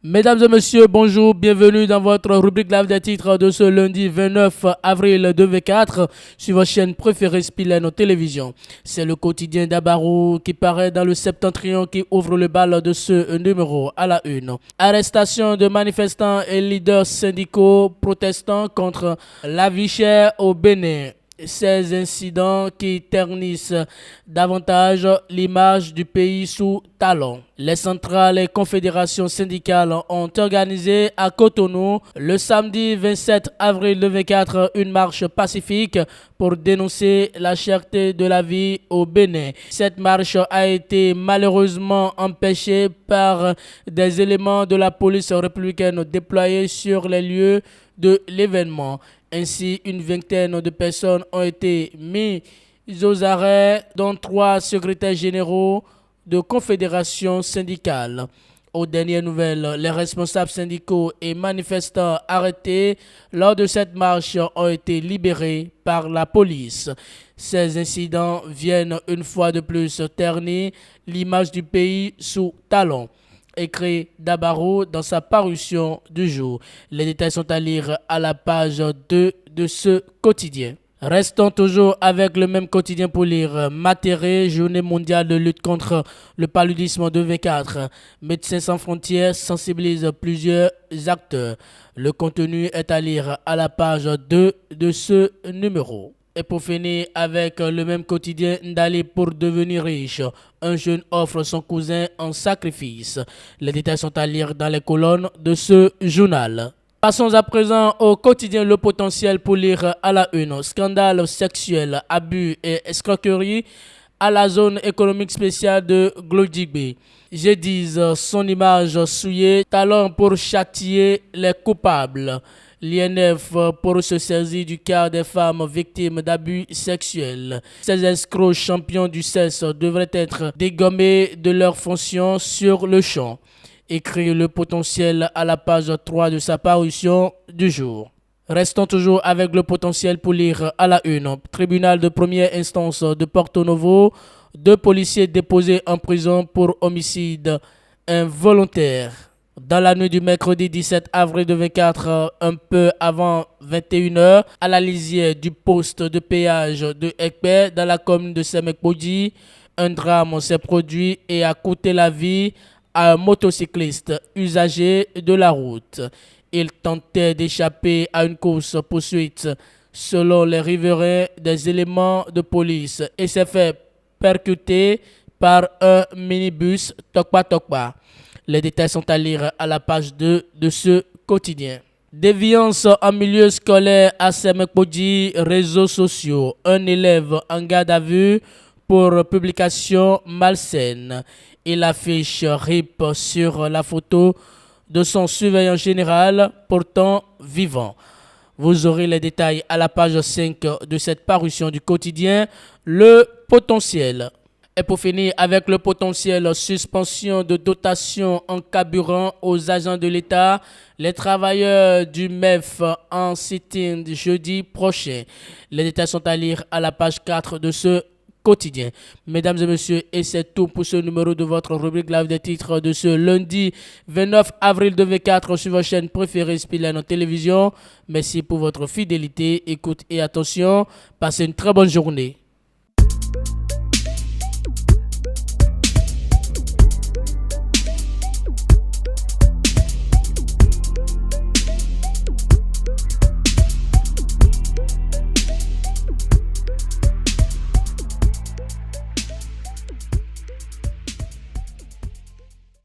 Mesdames et messieurs, bonjour, bienvenue dans votre rubrique live des titres de ce lundi 29 avril 2024 sur votre chaîne préférée Spilène Télévision. C'est le quotidien d'Abarou qui paraît dans le septentrion qui ouvre le bal de ce numéro à la une. Arrestation de manifestants et leaders syndicaux protestant contre la vie chère au Bénin. Ces incidents qui ternissent davantage l'image du pays sous talon. Les centrales et confédérations syndicales ont organisé à Cotonou le samedi 27 avril 2024 une marche pacifique pour dénoncer la cherté de la vie au Bénin. Cette marche a été malheureusement empêchée par des éléments de la police républicaine déployés sur les lieux de l'événement. Ainsi, une vingtaine de personnes ont été mises aux arrêts, dont 3 secrétaires généraux de confédérations syndicales. Aux dernières nouvelles, les responsables syndicaux et manifestants arrêtés lors de cette marche ont été libérés par la police. Ces incidents viennent une fois de plus ternir l'image du pays sous talon. Écrit Dabarou dans sa parution du jour. Les détails sont à lire à la page 2 de ce quotidien. Restons toujours avec le même quotidien pour lire Matéré, journée mondiale de lutte contre le paludisme 2024. Médecins sans frontières sensibilise plusieurs acteurs. Le contenu est à lire à la page 2 de ce numéro. Et pour finir avec le même quotidien, Ndali pour devenir riche. Un jeune offre son cousin en sacrifice. Les détails sont à lire dans les colonnes de ce journal. Passons à présent au quotidien Le Potentiel pour lire à la une. Scandale sexuel, abus et escroquerie à la zone économique spéciale de Glodjigbe. J'ai son image souillée, talent pour châtier les coupables. L'INF pour se saisir du cas des femmes victimes d'abus sexuels. Ces escrocs champions du sexe devraient être dégommés de leurs fonctions sur le champ. Écrit Le Potentiel à la page 3 de sa parution du jour. Restons toujours avec Le Potentiel pour lire à la une. Tribunal de première instance de Porto Novo. 2 policiers déposés en prison pour homicide involontaire. Dans la nuit du mercredi 17 avril 2024, un peu avant 21h, à la lisière du poste de péage de Ekpe, dans la commune de Semekpodji, un drame s'est produit et a coûté la vie à un motocycliste usager de la route. Il tentait d'échapper à une course-poursuite selon les riverains des éléments de police et s'est fait percuter par un minibus Tokpa. Les détails sont à lire à la page 2 de ce quotidien. Déviance en milieu scolaire à Semekpodji, réseaux sociaux. Un élève en garde à vue pour publication malsaine. Il affiche RIP sur la photo de son surveillant général, pourtant vivant. Vous aurez les détails à la page 5 de cette parution du quotidien Le Potentiel. Et pour finir avec Le Potentiel, suspension de dotation en carburant aux agents de l'État, les travailleurs du MEF en sit-in jeudi prochain. Les détails sont à lire à la page 4 de ce quotidien. Mesdames et messieurs, et c'est tout pour ce numéro de votre rubrique live des titres de ce lundi 29 avril 2024 sur votre chaîne préférée Spilène Télévision. Merci pour votre fidélité, écoute et attention. Passez une très bonne journée.